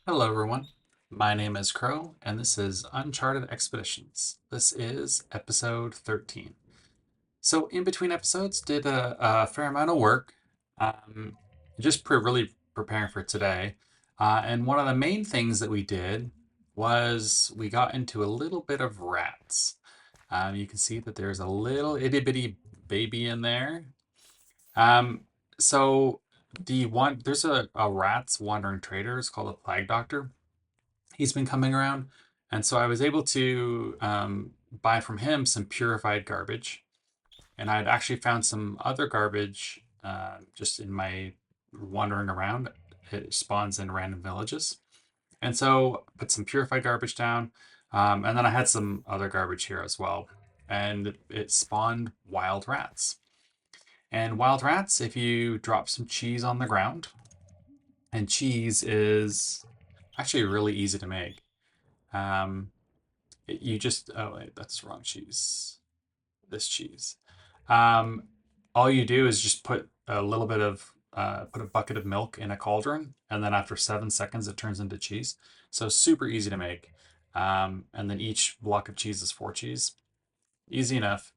Hello, everyone. My name is Crow, and this is Uncharted Expeditions. This is episode 13. So, in between episodes, did a fair amount of work, um, just really preparing for today. And one of the main things that we did was we got into a little bit of rats. You can see that there's a little itty bitty baby in there. Um, so, there's a rats wandering trader. It's called a plague doctor. He's been coming around. And so I was able to buy from him some purified garbage. And I'd actually found some other garbage just in my wandering around. It spawns in random villages. And so put some purified garbage down. And then I had some other garbage here as well. And it spawned wild rats. And wild rats, if you drop some cheese on the ground, and cheese is actually really easy to make. Um, you just oh wait, that's the wrong cheese. This cheese. Um, all you do is just put a little bit of put a bucket of milk in a cauldron, and then after 7 seconds, it turns into cheese. So super easy to make. And then each block of cheese is 4 cheese. Easy enough.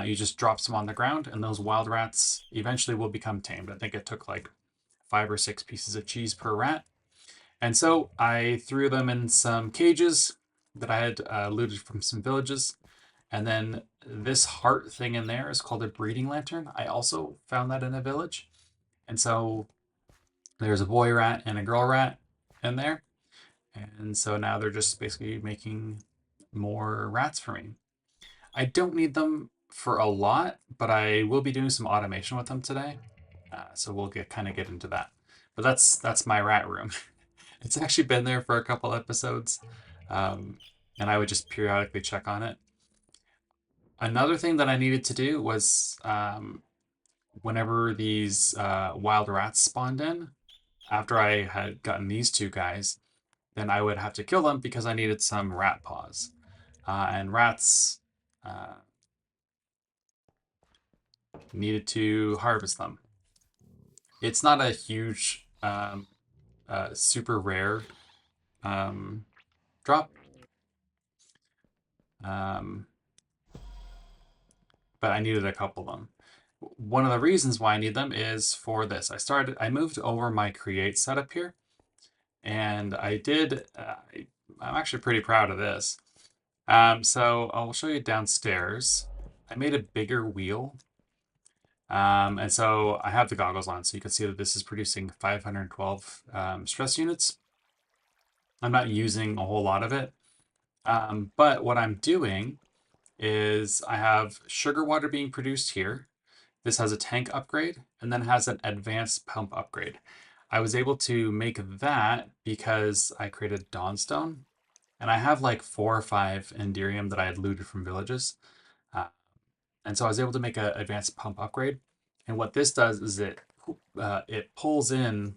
You just drop some on the ground, and those wild rats eventually will become tamed. I think it took like 5 or 6 pieces of cheese per rat. And so I threw them in some cages that I had looted from some villages. And then this heart thing in there is called a breeding lantern. I also found that in a village. And so there's a boy rat and a girl rat in there. And so now they're just basically making more rats for me. I don't need them for a lot, but I will be doing some automation with them today. So we'll get into that. But that's my rat room. It's actually been there for a couple episodes, um, and I would just periodically check on it. Another thing that I needed to do was whenever these wild rats spawned in, after I had gotten these two guys, then I would have to kill them because I needed some rat paws. And rats uh, needed to harvest them. It's not a huge, super rare um, drop, um, but I needed a couple of them. One of the reasons why I need them is for this. I moved over my create setup here, and I did, I'm actually pretty proud of this. So I'll show you downstairs. I made a bigger wheel. And so I have the goggles on, so you can see that this is producing 512 stress units. I'm not using a whole lot of it. But what I'm doing is I have sugar water being produced here. This has a tank upgrade and then has an advanced pump upgrade. I was able to make that because I created Dawnstone, and I have like 4 or 5 Enderium that I had looted from villages. Uh, and so I was able to make an advanced pump upgrade. And what this does is it pulls in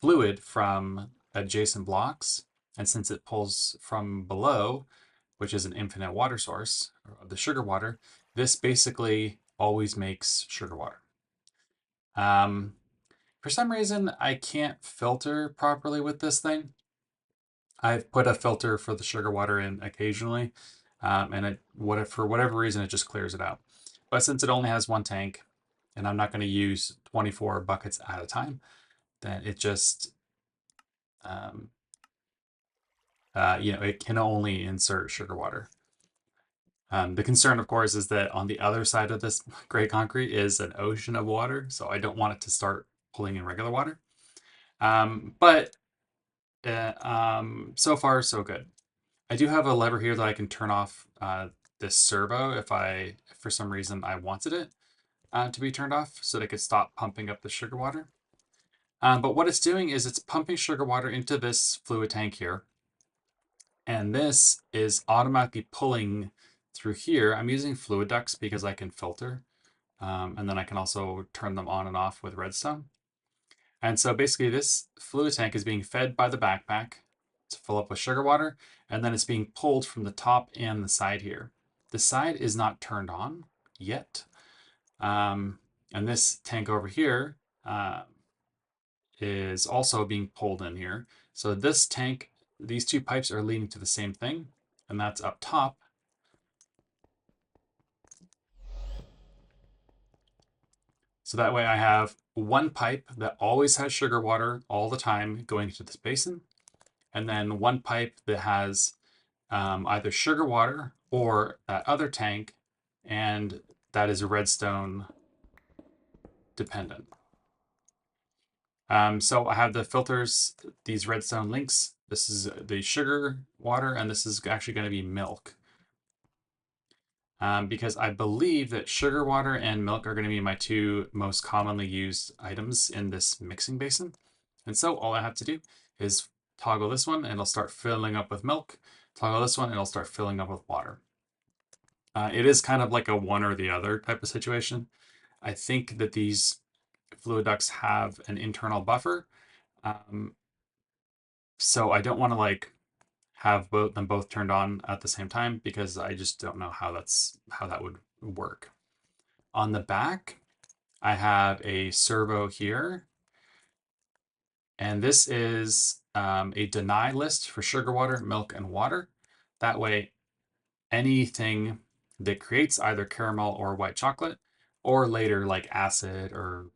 fluid from adjacent blocks. And since it pulls from below, which is an infinite water source, the sugar water, this basically always makes sugar water. Um, for some reason, I can't filter properly with this thing. I've put a filter for the sugar water in occasionally, and for whatever reason, it just clears it out. But since it only has one tank, and I'm not going to use 24 buckets at a time, then it just, um, it can only insert sugar water. The concern, of course, is that on the other side of this gray concrete is an ocean of water, so I don't want it to start pulling in regular water. But so far, so good. I do have a lever here that I can turn off this servo if for some reason, I wanted it to be turned off so that it could stop pumping up the sugar water. But what it's doing is it's pumping sugar water into this fluid tank here. And this is automatically pulling through here. I'm using fluid ducts because I can filter. And then I can also turn them on and off with redstone. And so basically this fluid tank is being fed by the backpack to fill up with sugar water, and then it's being pulled from the top and the side here. The side is not turned on yet. And this tank over here is also being pulled in here. So this tank, these two pipes are leading to the same thing, and that's up top. So that way I have one pipe that always has sugar water all the time going into this basin, and then one pipe that has either sugar water or that other tank, and that is redstone dependent. So I have the filters, these redstone links. This is the sugar water, and this is actually going to be milk. Because I believe that sugar water and milk are going to be my two most commonly used items in this mixing basin. And so all I have to do is toggle this one and it'll start filling up with milk. Toggle this one and it'll start filling up with water. It is kind of like a one or the other type of situation. I think that these fluid ducts have an internal buffer. So I don't want to like have them both turned on at the same time because I just don't know how that would work. On the back, I have a servo here, and this is a deny list for sugar water, milk, and water. That way, anything that creates either caramel or white chocolate, or later like acid or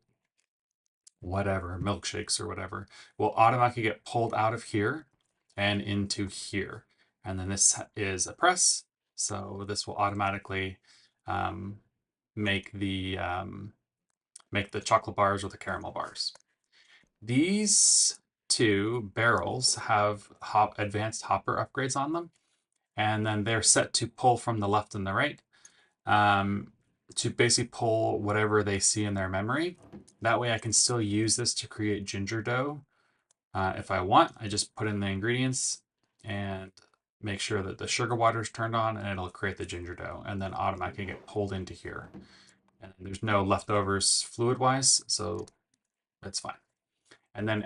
whatever, milkshakes or whatever, will automatically get pulled out of here and into here. And then this is a press, so this will automatically um, make the chocolate bars or the caramel bars. These two barrels have advanced hopper upgrades on them, and then they're set to pull from the left and the right to basically pull whatever they see in their memory. That way I can still use this to create ginger dough. If I want, I just put in the ingredients and make sure that the sugar water is turned on and it'll create the ginger dough and then automatically get pulled into here. And there's no leftovers fluid wise, so that's fine. And then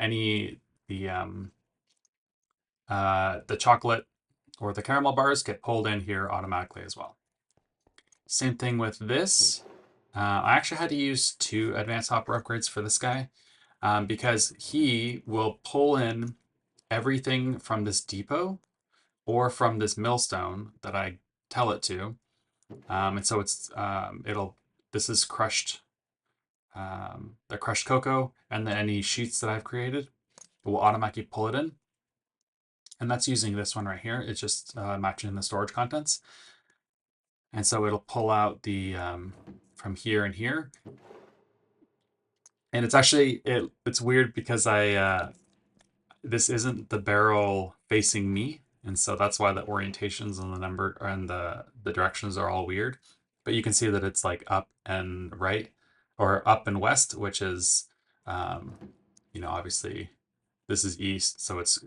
the chocolate or the caramel bars get pulled in here automatically as well. Same thing with this. I actually had to use two advanced hopper upgrades for this guy because he will pull in everything from this depot or from this millstone that I tell it to. And so this is crushed, the crushed cocoa, and then any sheets that I've created, it will automatically pull it in. And that's using this one right here. It's just matching the storage contents. And so it'll pull out the from here and here. And it's actually, it's weird because this isn't the barrel facing me. And so that's why the orientations and the number and the directions are all weird. But you can see that it's like up and right or up and west, which is, obviously this is east. So it's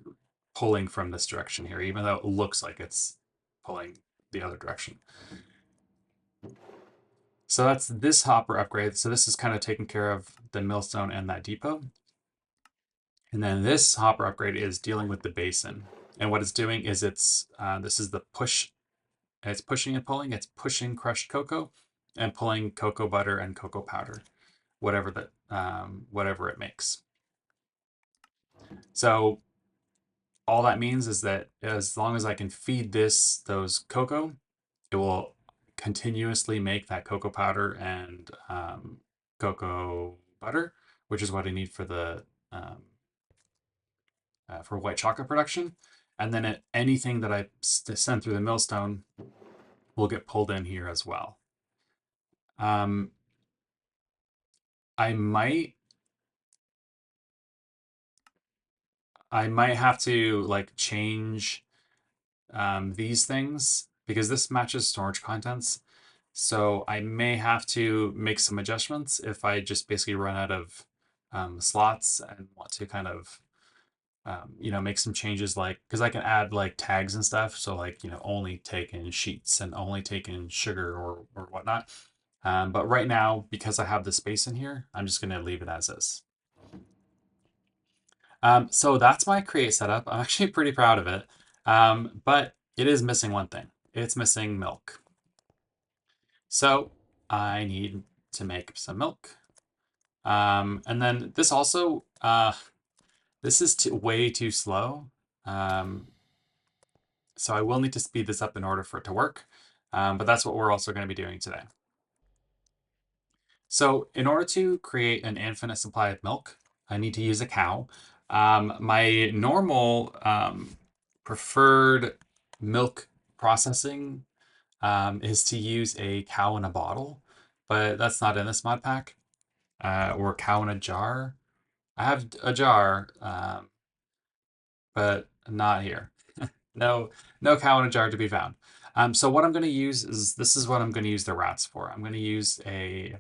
pulling from this direction here, even though it looks like it's pulling the other direction. So that's this hopper upgrade. So this is kind of taking care of the millstone and that depot. And then this hopper upgrade is dealing with the basin. And what it's doing is this is the push. It's pushing and pulling. It's pushing crushed cocoa and pulling cocoa butter and cocoa powder, whatever it makes. So all that means is that as long as I can feed those cocoa, it will continuously make that cocoa powder and cocoa butter, which is what I need for the for white chocolate production. And then anything that I send through the millstone will get pulled in here as well. Um, I might have to like change these things because this matches storage contents. So I may have to make some adjustments if I just basically run out of slots and want to kind of make some changes, like because I can add like tags and stuff. So like, only take in sheets and only take in sugar or whatnot. But right now, because I have the space in here, I'm just going to leave it as is. So that's my create setup. I'm actually pretty proud of it. But it is missing one thing. It's missing milk. So I need to make some milk. And then this also, This is way too slow. So I will need to speed this up in order for it to work. But that's what we're also going to be doing today. So in order to create an infinite supply of milk, I need to use a cow. My normal preferred milk processing is to use a cow in a bottle, but that's not in this mod pack, or cow in a jar. I have a jar, but not here. No, no cow in a jar to be found. So what I'm going to use is, this is what I'm going to use the rats for. I'm going to use a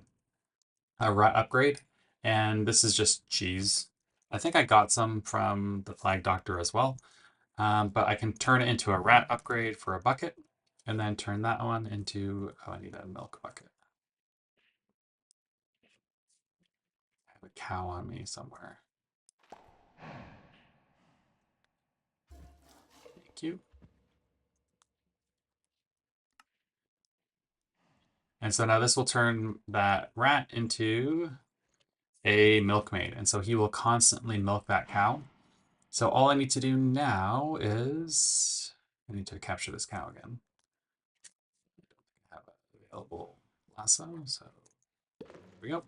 rat upgrade, and this is just cheese. I think I got some from the Flag Doctor as well, but I can turn it into a rat upgrade for a bucket, and then turn that one into, oh, I need a milk bucket. I have a cow on me somewhere. Thank you. And so now this will turn that rat into a milkmaid, and so he will constantly milk that cow. So all I need to do now is I need to capture this cow again. I don't think I have an available lasso, so here we go.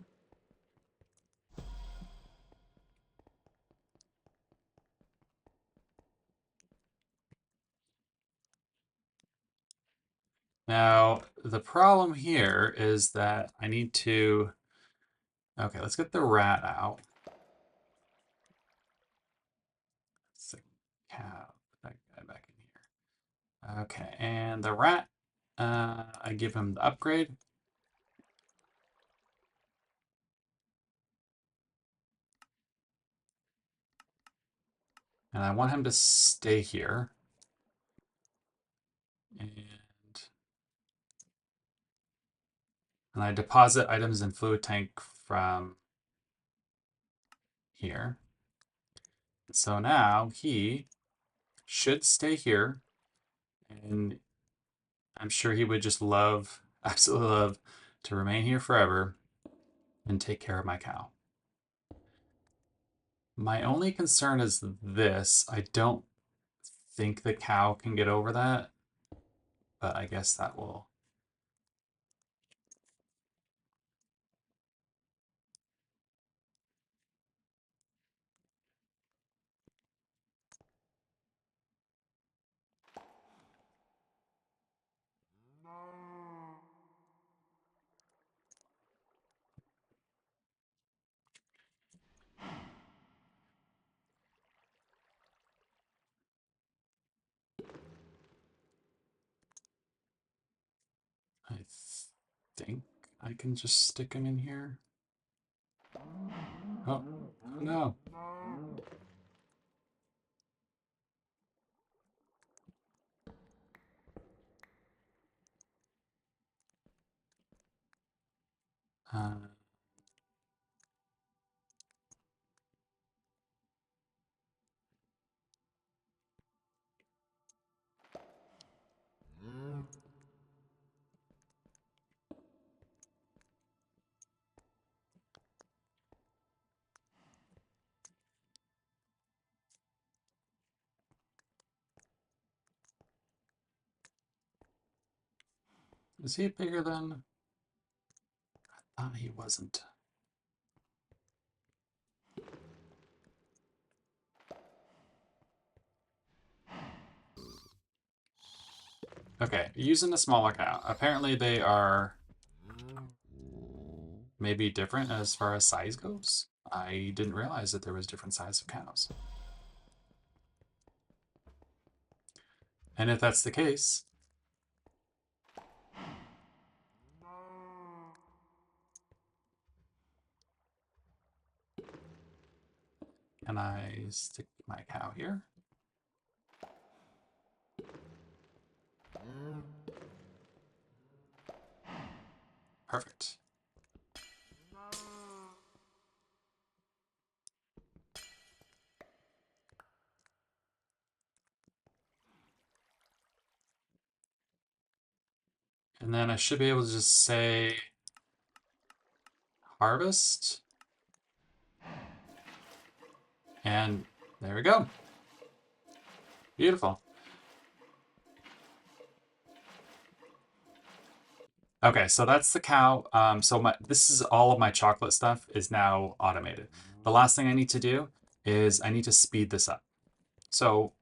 Now, the problem here is that I need to, okay, let's get the rat out. It's a cow, put that guy back in here. Okay, and the rat, I give him the upgrade. And I want him to stay here. And I deposit items in fluid tank from here. So now he should stay here, and I'm sure he would just love, absolutely love, to remain here forever and take care of my cow. My only concern is this. I don't think the cow can get over that, but I guess that will. I think I can just stick him in here. Oh, no. Uh, is he bigger than? I thought he wasn't. Okay, using a smaller cow. Apparently they are maybe different as far as size goes. I didn't realize that there was different size of cows. And if that's the case, can I stick my cow here? Perfect. And then I should be able to just say harvest. And There we go. Beautiful. Okay, so that's the cow. This is all of my chocolate stuff is now automated. The last thing I need to do is I need to speed this up. So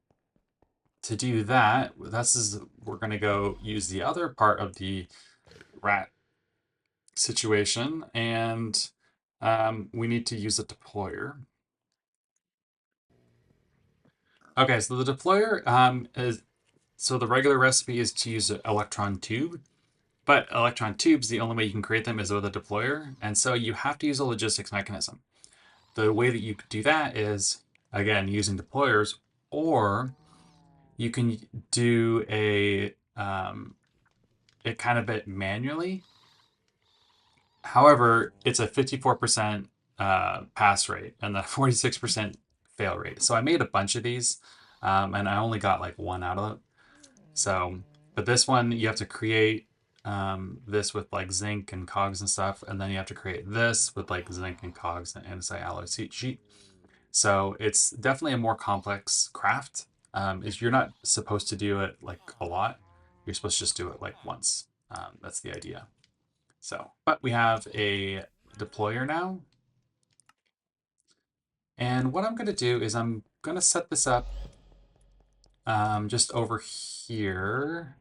to do that, we're going to go use the other part of the rat situation, and we need to use a deployer. Okay, so the deployer the regular recipe is to use an electron tube, but electron tubes, the only way you can create them is with a deployer, and so you have to use a logistics mechanism. The way that you could do that is, again, using deployers, or you can do it kind of bit manually. However, it's a 54% pass rate and the 46% fail rate. So I made a bunch of these, and I only got like one out of it. So, but this one you have to create this with like zinc and cogs and stuff, and then you have to create this with like zinc and cogs and andesite alloy sheet. So it's definitely a more complex craft. Is you're not supposed to do it like a lot. You're supposed to just do it like once. That's the idea. So, but we have a deployer now. And what I'm going to do is I'm going to set this up just over here.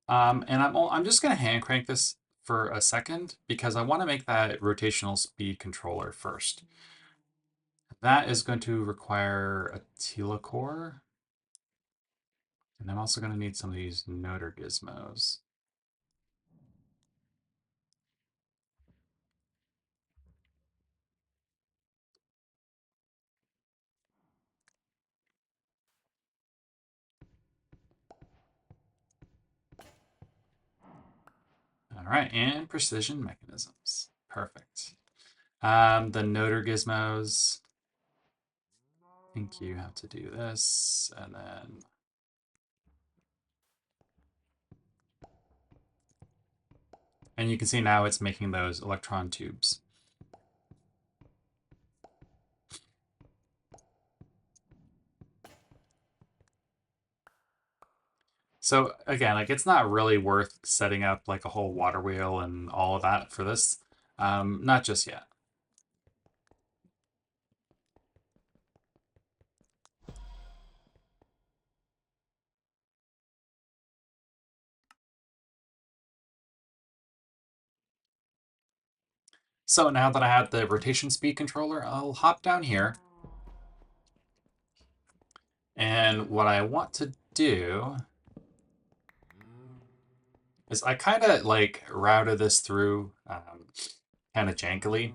And I'm just going to hand crank this for a second because I want to make that rotational speed controller first. That is going to require a Tila core. And I'm also going to need some of these noder gizmos. All right, and precision mechanisms. Perfect. The noder gizmos. I think you have to do this, and then you can see now it's making those electron tubes. So again, like it's not really worth setting up like a whole water wheel and all of that for this. Not just yet. So now that I have the rotation speed controller, I'll hop down here. And what I want to do is I kind of like routed this through kind of jankily.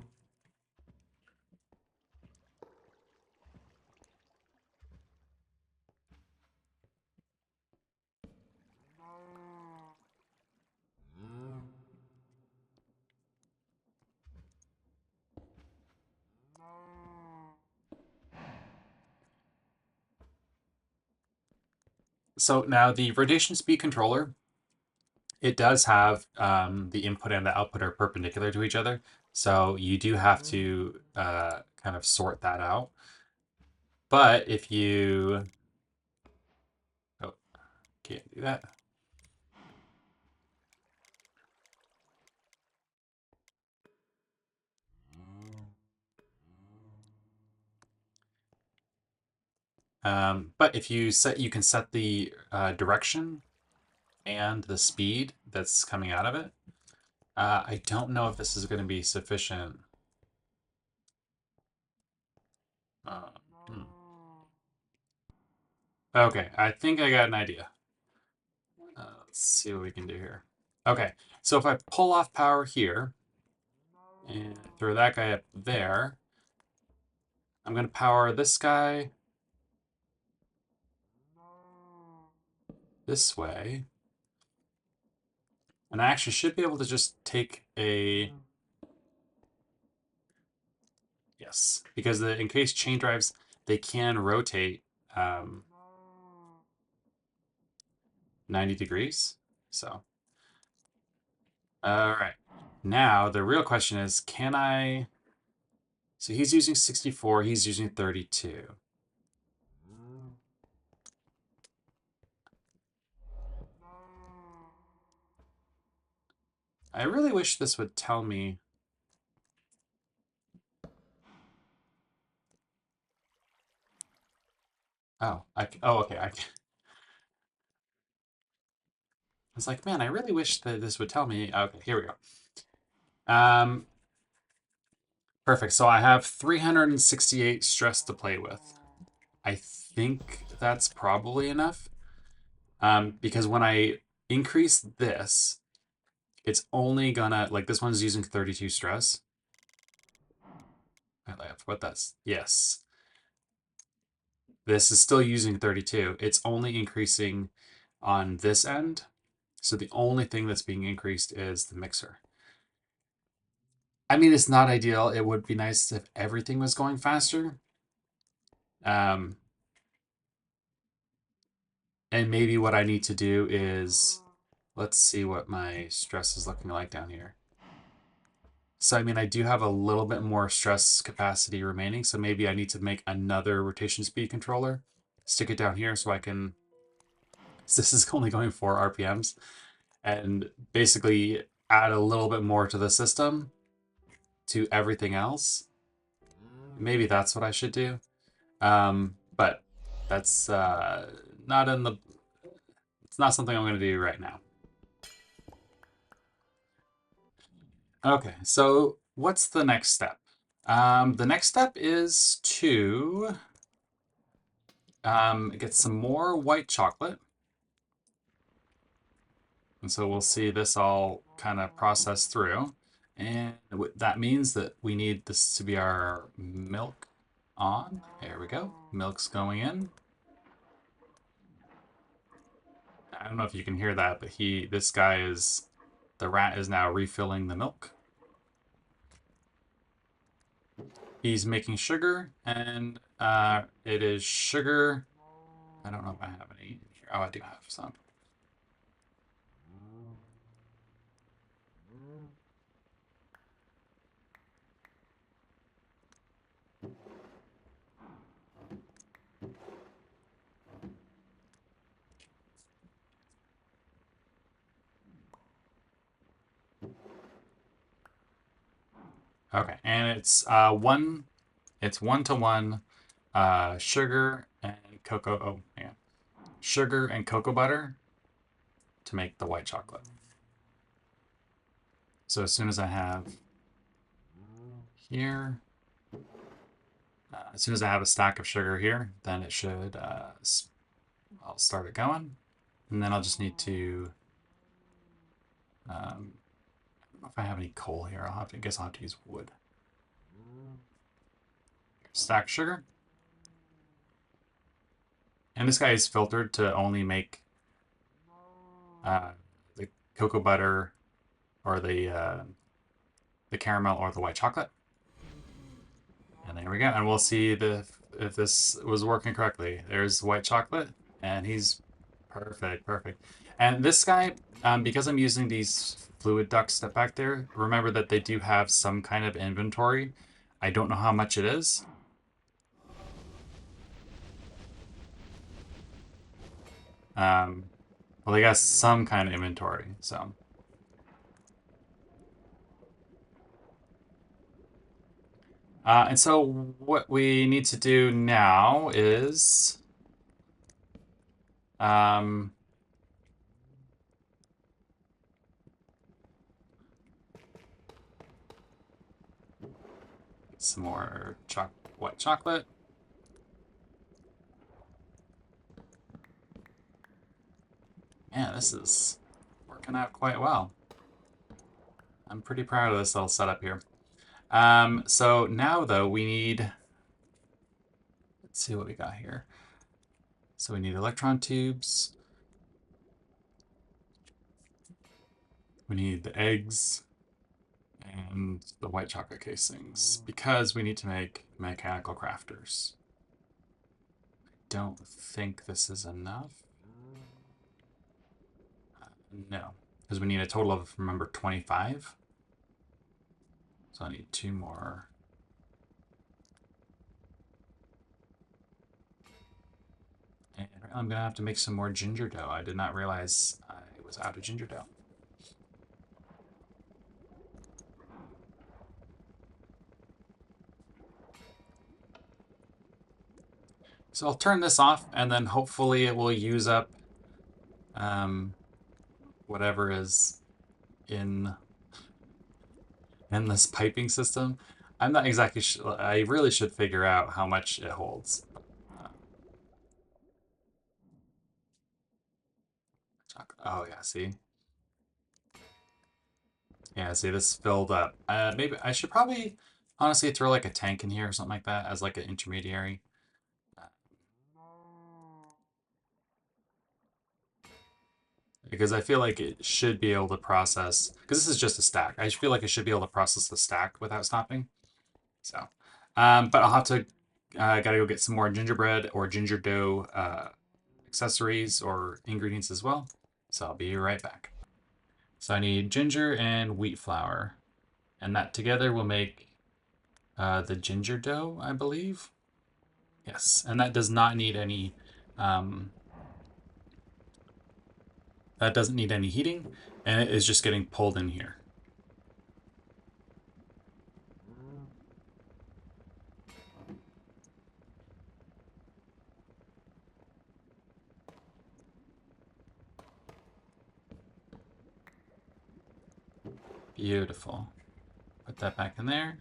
So now the rotation speed controller, it does have the input and the output are perpendicular to each other. So you do have to kind of sort that out. But if you, oh, can't do that. But if you you can set the direction and the speed that's coming out of it. I don't know if this is going to be sufficient. Uh, hmm. Okay, I think I got an idea. Let's see what we can do here. Okay, so if I pull off power here and throw that guy up there, I'm going to power this guy this way. And I actually should be able to just take a... Yes, because in case chain drives, they can rotate. 90 degrees. So, all right. Now the real question is, can I? So he's using 64, he's using 32. I really wish this would tell me. Oh, okay. I was like, man, I really wish that this would tell me. Okay, here we go. Um, Perfect. So I have 368 stress to play with. I think that's probably enough. Because when I increase this, it's only gonna, like, this one's using 32 stress. I have to put that's, yes. This is still using 32. It's only increasing on this end. So the only thing that's being increased is the mixer. I mean, it's not ideal. It would be nice if everything was going faster. Um, and maybe what I need to do is, let's see what my stress is looking like down here. So, I mean, I do have a little bit more stress capacity remaining. So maybe I need to make another rotation speed controller, stick it down here so I can, this is only going 4 RPMs, and basically add a little bit more to the system to everything else. Maybe that's what I should do. But that's not in the, it's not something I'm going to do right now. Okay, so what's the next step? The next step is to get some more white chocolate. And so we'll see this all kind of process through. And that means that we need this to be our milk on. There we go. Milk's going in. I don't know if you can hear that, but this guy is, the rat is now refilling the milk. He's making sugar, and it is sugar. I don't know if I have any here. Oh, I do have some. Okay, and it's it's 1-to-1 sugar and cocoa. Oh, yeah, sugar and cocoa butter to make the white chocolate. So as soon as I have here, as soon as I have a stack of sugar here, then it should, I'll start it going. And then I'll just need to, I don't know if I have any coal here. I guess I'll have to use wood. Stack sugar. And this guy is filtered to only make the cocoa butter or the caramel or the white chocolate. And there we go. And we'll see if this was working correctly. There's white chocolate, and he's perfect, perfect. And this guy, because I'm using these fluid ducts that back there, remember that they do have some kind of inventory. I don't know how much it is. Well, they got some kind of inventory, so. And so what we need to do now is um, some more white chocolate. Man, this is working out quite well. I'm pretty proud of this little setup here. So now though we need, let's see what we got here. So we need electron tubes. We need the eggs and the white chocolate casings because we need to make mechanical crafters. I don't think this is enough. No, because we need a total of, remember, 25. So I need 2 more. And I'm gonna have to make some more ginger dough. I did not realize I was out of ginger dough. So I'll turn this off, and then hopefully it will use up whatever is in this piping system. I'm not exactly sure. I really should figure out how much it holds. Oh yeah, see? Yeah, see, this filled up. Maybe I should probably honestly throw like a tank in here or something like that as like an intermediary. Because I feel like it should be able to process, because this is just a stack. I feel like it should be able to process the stack without stopping. So, but I'll have to, gotta go get some more gingerbread or ginger dough accessories or ingredients as well. So I'll be right back. So I need ginger and wheat flour, and that together will make the ginger dough, I believe. Yes, and that does not need any, um, that doesn't need any heating, and it is just getting pulled in here. Beautiful. Put that back in there.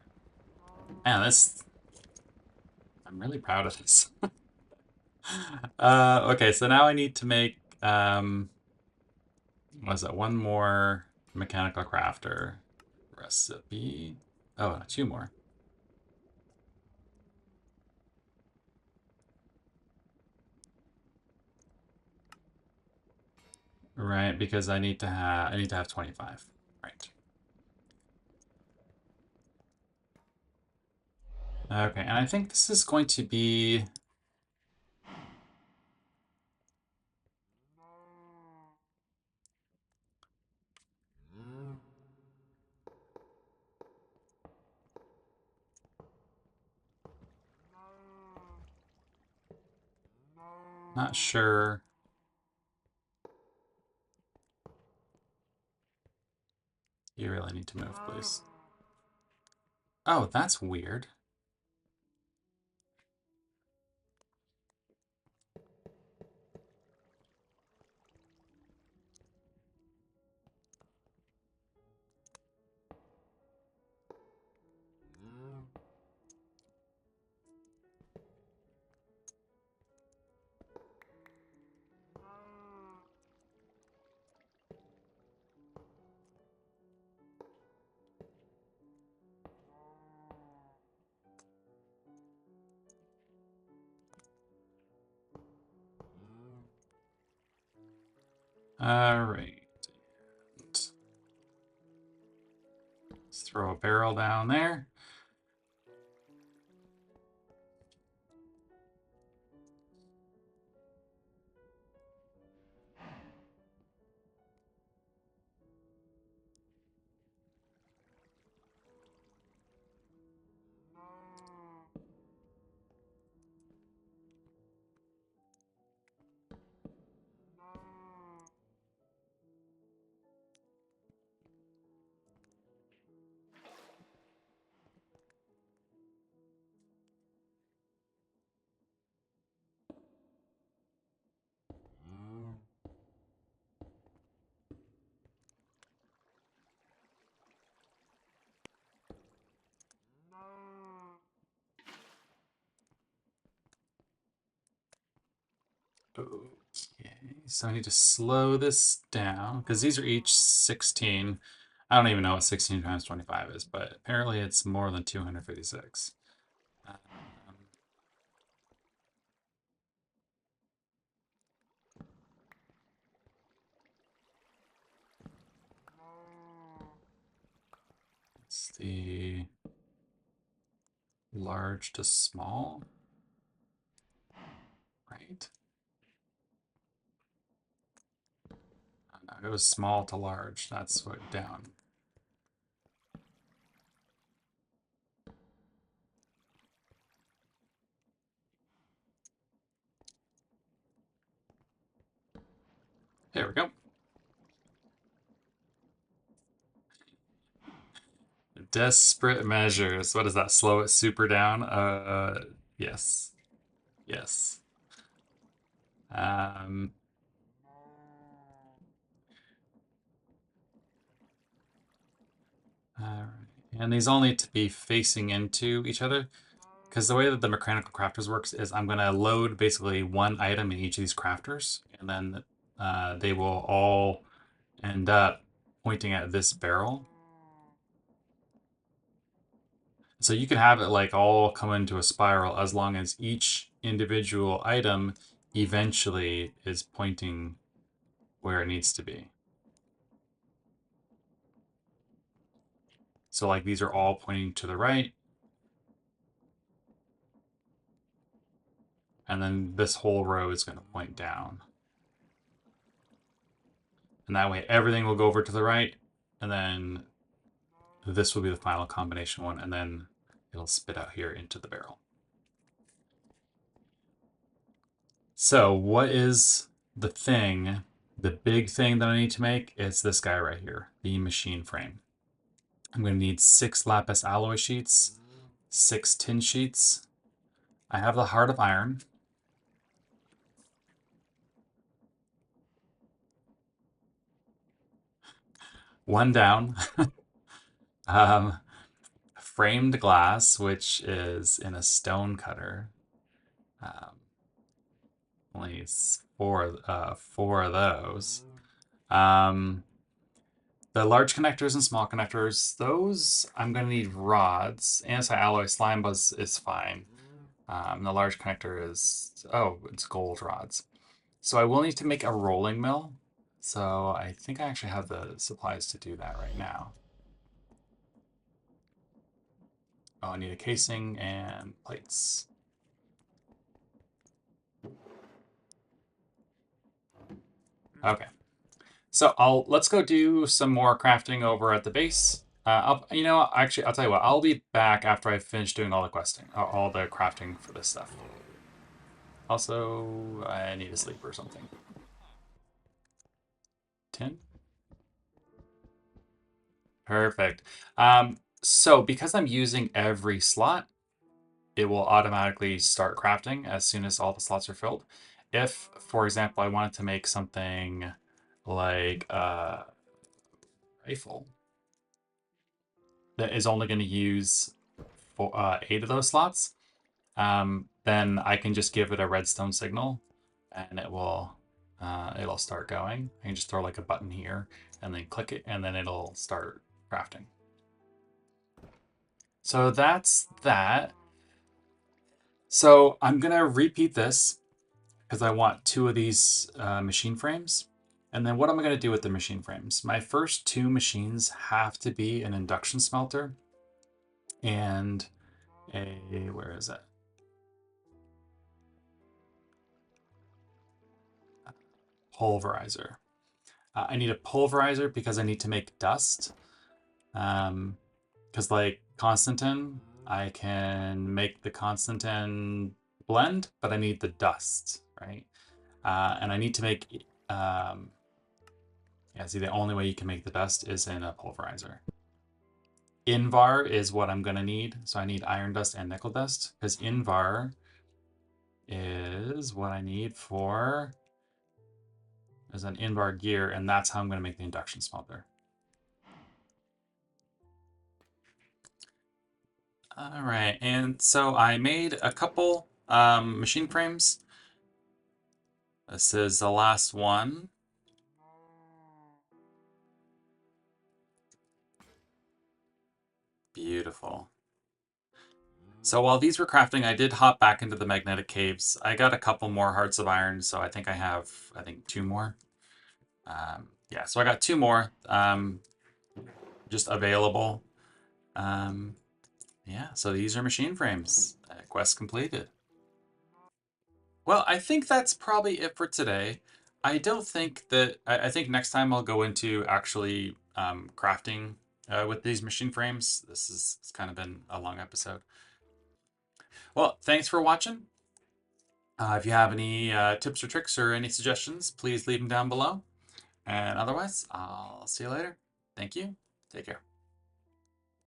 Man, this, I'm really proud of this. Okay, so now I need to make, what is that? One more mechanical crafter recipe. Oh, 2 more. Right, because I need to have 25. Right. Okay, and I think this is going to be, not sure. You really need to move, please. Oh, that's weird. All right. Let's throw a barrel down there. Okay, so I need to slow this down because these are each 16. I don't even know what 16 times 25 is, but apparently it's more than 256. Um, it's the large to small, right? Oh, no, It was small to large. That's what down. There we go. Desperate measures. What is that? Slow it super down? Yes. Yes. Um, all right. And these all need to be facing into each other because the way that the mechanical crafters works is I'm going to load basically one item in each of these crafters, and then they will all end up pointing at this barrel. So you can have it like all come into a spiral as long as each individual item eventually is pointing where it needs to be. So like these are all pointing to the right. And then this whole row is going to point down. And that way everything will go over to the right. And then this will be the final combination one. And then it'll spit out here into the barrel. So what is the thing, the big thing that I need to make? It's this guy right here, the machine frame. I'm going to need 6 lapis alloy sheets, 6 tin sheets. I have the heart of iron. One down. Framed glass, which is in a stone cutter. Only four of those. The large connectors and small connectors, those I'm going to need rods. Anti-alloy slime buzz is fine. The large connector is, oh, it's gold rods. So I will need to make a rolling mill. So I think I actually have the supplies to do that right now. Oh, I need a casing and plates. Okay. So let's go do some more crafting over at the base. Actually, I'll tell you what. I'll be back after I finish doing all the questing, all the crafting for this stuff. Also, I need a sleep or something. 10. Perfect. So because I'm using every slot, it will automatically start crafting as soon as all the slots are filled. If, for example, I wanted to make something like a rifle that is only going to use 8 of those slots, then I can just give it a redstone signal, and it'll start going. I can just throw like a button here, and then click it, and then it'll start crafting. So that's that. So I'm gonna repeat this because I want 2 of these machine frames. And then what am I going to do with the machine frames? My first 2 machines have to be an induction smelter and where is it? Pulverizer. I need a pulverizer because I need to make dust. Because like Constantin, I can make the Constantin blend, but I need the dust, right? And I need to make, yeah, see, the only way you can make the dust is in a pulverizer. Invar is what I'm going to need. So I need iron dust and nickel dust because Invar is what I need for as an Invar gear, and that's how I'm going to make the induction smelter. All right, and so I made a couple machine frames. This is the last one. Beautiful. So while these were crafting, I did hop back into the magnetic caves. I got a couple more hearts of iron, so I think I have, 2 more. Yeah, so I got 2 more just available. Yeah, so these are machine frames. Quest completed. Well, I think that's probably it for today. I don't think that, I think next time I'll go into actually crafting with these machine frames. This is, it's kind of been a long episode. Well, thanks for watching. If you have any tips or tricks or any suggestions, please leave them down below. And otherwise, I'll see you later. Thank you. Take care.